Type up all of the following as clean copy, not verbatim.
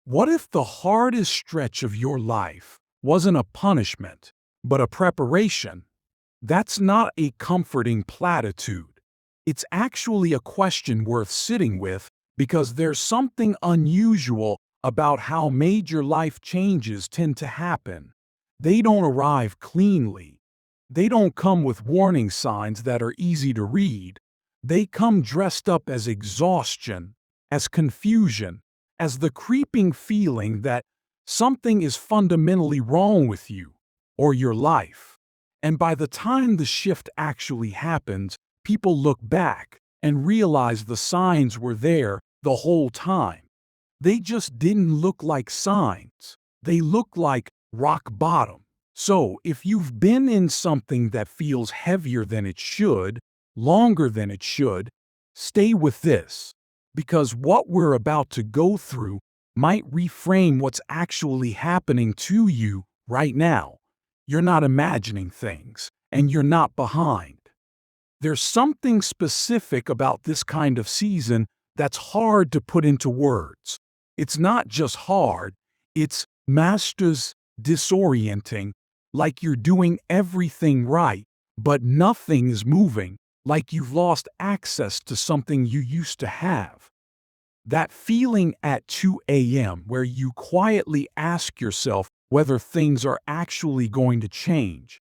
What if the hardest stretch of your life wasn't a punishment, but a preparation? That's not a comforting platitude. It's actually a question worth sitting with because there's something unusual about how major life changes tend to happen. They don't arrive cleanly. They don't come with warning signs that are easy to read. They come dressed up as exhaustion, as confusion, as the creeping feeling that something is fundamentally wrong with you or your life. And by the time the shift actually happens, people look back and realize the signs were there the whole time. They just didn't look like signs. They look like rock bottom. So, if you've been in something that feels heavier than it should, longer than it should, stay with this. Because what we're about to go through might reframe what's actually happening to you right now. You're not imagining things, and you're not behind. There's something specific about this kind of season that's hard to put into words. It's not just hard, it's masters disorienting, like you're doing everything right, but nothing is moving, like you've lost access to something you used to have. That feeling at 2 a.m. where you quietly ask yourself whether things are actually going to change.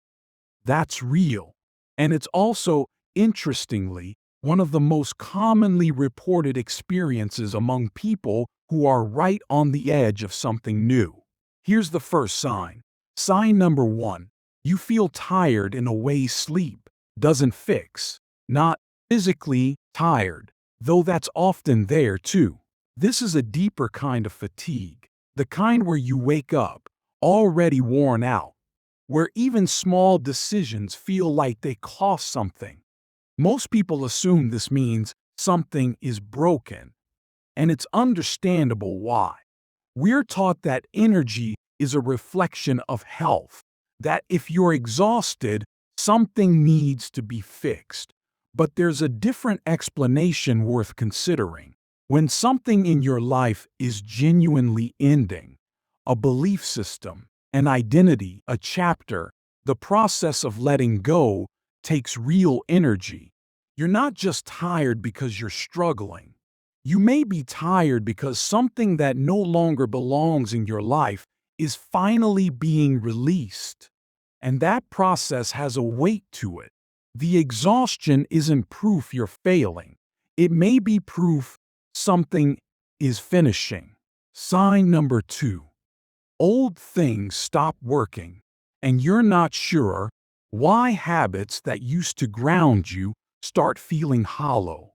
That's real. And it's also, interestingly, one of the most commonly reported experiences among people who are right on the edge of something new. Here's the first sign. Sign number one. You feel tired in a way sleep doesn't fix. Not physically tired, though that's often there too. This is a deeper kind of fatigue, the kind where you wake up already worn out, where even small decisions feel like they cost something. Most people assume this means something is broken, and it's understandable why. We're taught that energy is a reflection of health, that if you're exhausted, something needs to be fixed. But there's a different explanation worth considering. When something in your life is genuinely ending, a belief system, an identity, a chapter, the process of letting go takes real energy. You're not just tired because you're struggling. You may be tired because something that no longer belongs in your life is finally being released. And that process has a weight to it. The exhaustion isn't proof you're failing. It may be proof something is finishing. Sign number two. Old things stop working, and you're not sure why habits that used to ground you start feeling hollow.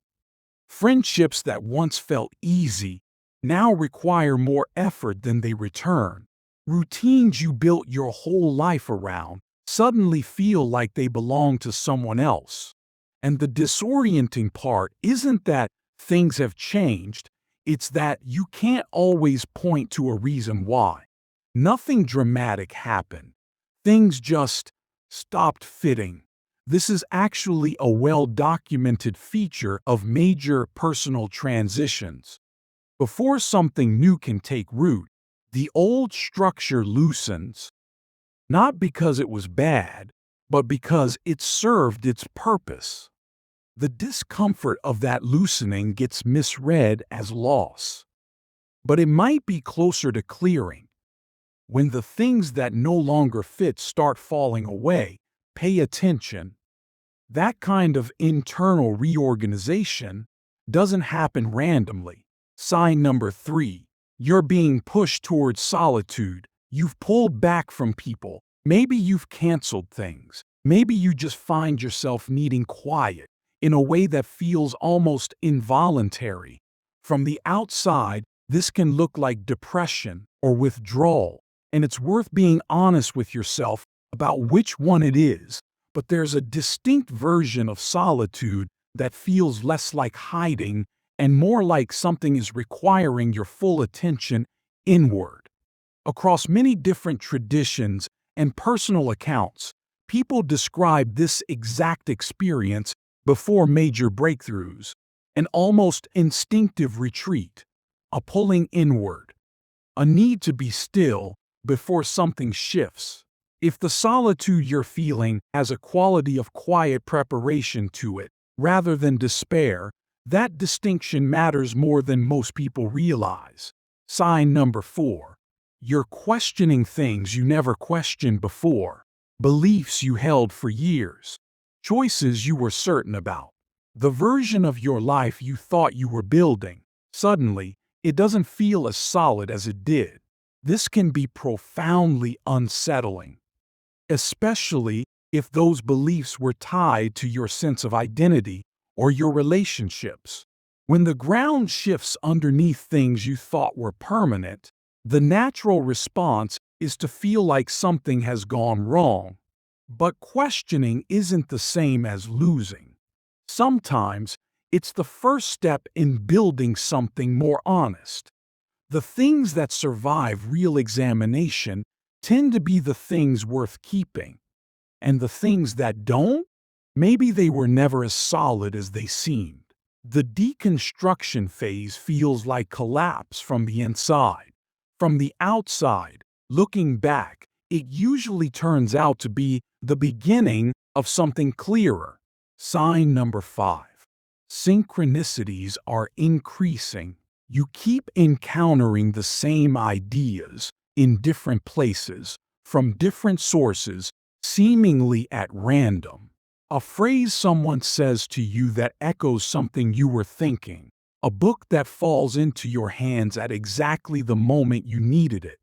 Friendships that once felt easy now require more effort than they return. Routines you built your whole life around suddenly feel like they belong to someone else. And the disorienting part isn't that things have changed, it's that you can't always point to a reason why. Nothing dramatic happened. Things just stopped fitting. This is actually a well-documented feature of major personal transitions. Before something new can take root, the old structure loosens. Not because it was bad, but because it served its purpose. The discomfort of that loosening gets misread as loss. But it might be closer to clearing. When the things that no longer fit start falling away, pay attention. That kind of internal reorganization doesn't happen randomly. Sign number three. You're being pushed towards solitude. You've pulled back from people. Maybe you've canceled things. Maybe you just find yourself needing quiet in a way that feels almost involuntary. From the outside, this can look like depression or withdrawal, and it's worth being honest with yourself about which one it is. But there's a distinct version of solitude that feels less like hiding and more like something is requiring your full attention inward. Across many different traditions and personal accounts, people describe this exact experience before major breakthroughs, an almost instinctive retreat, a pulling inward. a need to be still before something shifts. If the solitude you're feeling has a quality of quiet preparation to it, rather than despair, that distinction matters more than most people realize. Sign number 4. You're questioning things you never questioned before, beliefs you held for years, choices you were certain about. The version of your life you thought you were building, suddenly, it doesn't feel as solid as it did. This can be profoundly unsettling, especially if those beliefs were tied to your sense of identity or your relationships. When the ground shifts underneath things you thought were permanent, the natural response is to feel like something has gone wrong. But questioning isn't the same as losing. Sometimes, it's the first step in building something more honest. The things that survive real examination tend to be the things worth keeping. And the things that don't, maybe they were never as solid as they seemed. The deconstruction phase feels like collapse from the inside. From the outside, looking back, it usually turns out to be the beginning of something clearer. Sign number 5. Synchronicities are increasing. You keep encountering the same ideas in different places, from different sources, seemingly at random. A phrase someone says to you that echoes something you were thinking. A book that falls into your hands at exactly the moment you needed it.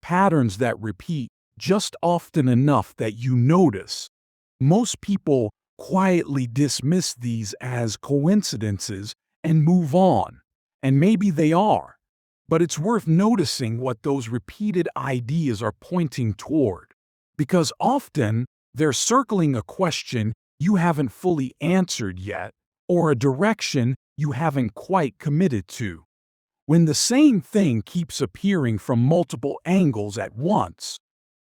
Patterns that repeat just often enough that you notice. Most people quietly dismiss these as coincidences and move on. And maybe they are. But it's worth noticing what those repeated ideas are pointing toward. Because often, they're circling a question you haven't fully answered yet, or a direction you haven't quite committed to. When the same thing keeps appearing from multiple angles at once,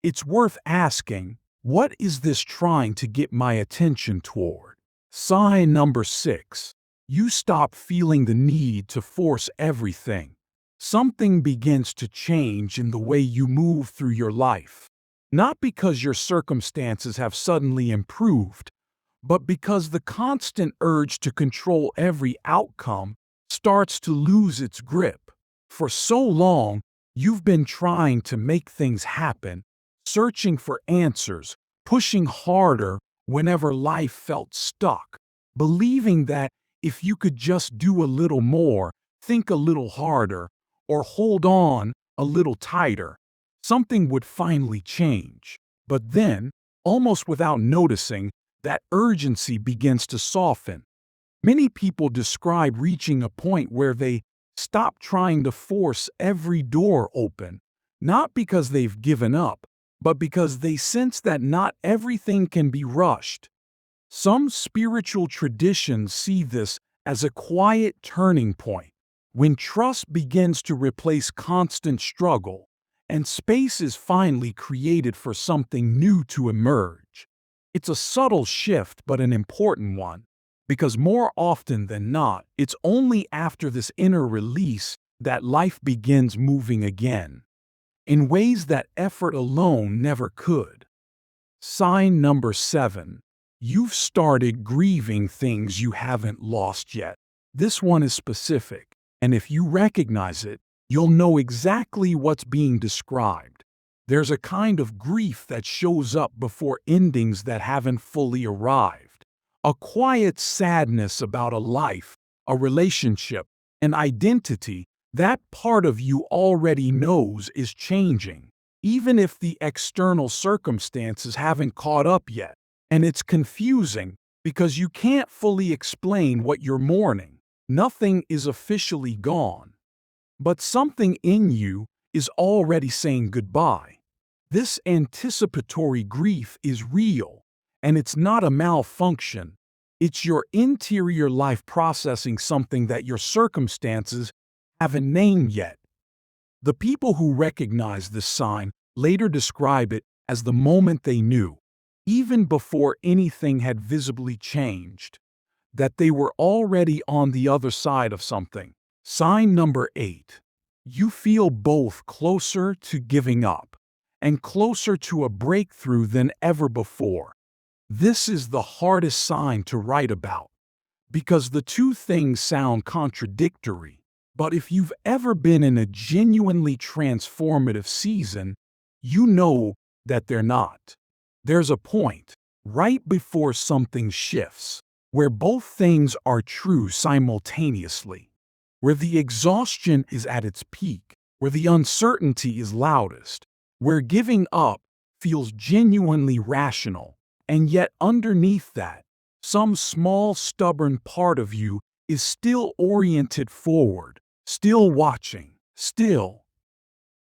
it's worth asking, what is this trying to get my attention toward? Sign number 6. You stop feeling the need to force everything. Something begins to change in the way you move through your life. Not because your circumstances have suddenly improved, but because the constant urge to control every outcome starts to lose its grip. For so long, you've been trying to make things happen, searching for answers, pushing harder whenever life felt stuck, believing that if you could just do a little more, think a little harder, or hold on a little tighter, something would finally change. But then, almost without noticing, that urgency begins to soften. Many people describe reaching a point where they stop trying to force every door open, not because they've given up, but because they sense that not everything can be rushed. Some spiritual traditions see this as a quiet turning point, when trust begins to replace constant struggle, and space is finally created for something new to emerge. It's a subtle shift, but an important one, because more often than not, it's only after this inner release that life begins moving again, in ways that effort alone never could. Sign number 7. You've started grieving things you haven't lost yet. This one is specific, and if you recognize it, you'll know exactly what's being described. There's a kind of grief that shows up before endings that haven't fully arrived. A quiet sadness about a life, a relationship, an identity that part of you already knows is changing, even if the external circumstances haven't caught up yet. And it's confusing because you can't fully explain what you're mourning. Nothing is officially gone, but something in you is already saying goodbye. This anticipatory grief is real, and it's not a malfunction. It's your interior life processing something that your circumstances haven't named yet. The people who recognize this sign later describe it as the moment they knew, even before anything had visibly changed, that they were already on the other side of something. Sign number 8. You feel both closer to giving up and closer to a breakthrough than ever before. This is the hardest sign to write about because the two things sound contradictory. But if you've ever been in a genuinely transformative season, you know that they're not. There's a point, right before something shifts, where both things are true simultaneously, where the exhaustion is at its peak, where the uncertainty is loudest, where giving up feels genuinely rational, and yet underneath that, some small stubborn part of you is still oriented forward, still watching, still,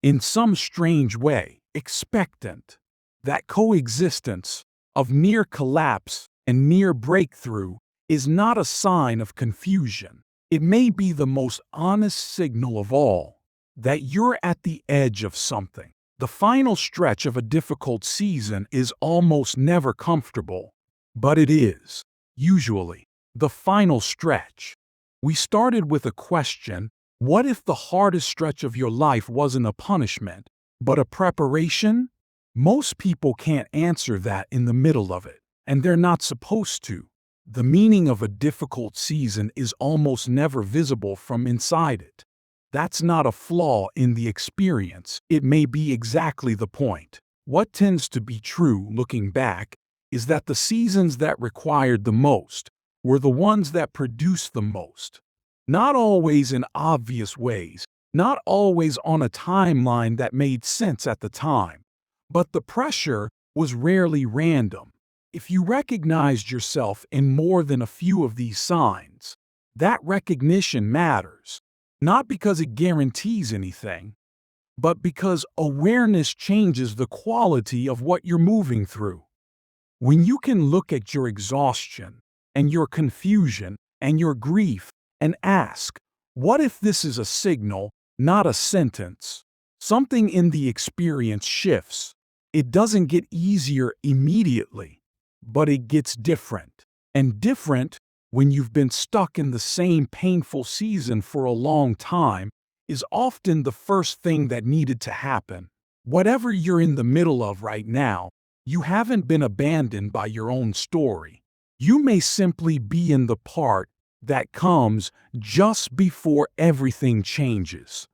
in some strange way, expectant. That coexistence of near collapse and near breakthrough is not a sign of confusion. It may be the most honest signal of all that you're at the edge of something. The final stretch of a difficult season is almost never comfortable, but it is, usually, the final stretch. We started with a question: what if the hardest stretch of your life wasn't a punishment, but a preparation? Most people can't answer that in the middle of it, and they're not supposed to. The meaning of a difficult season is almost never visible from inside it. That's not a flaw in the experience, it may be exactly the point. What tends to be true looking back is that the seasons that required the most were the ones that produced the most. Not always in obvious ways, not always on a timeline that made sense at the time, but the pressure was rarely random. If you recognized yourself in more than a few of these signs, that recognition matters. Not because it guarantees anything, but because awareness changes the quality of what you're moving through. When you can look at your exhaustion and your confusion and your grief and ask, what if this is a signal, not a sentence? Something in the experience shifts. It doesn't get easier immediately, but it gets different. And different, when you've been stuck in the same painful season for a long time, is often the first thing that needed to happen. Whatever you're in the middle of right now, you haven't been abandoned by your own story. You may simply be in the part that comes just before everything changes.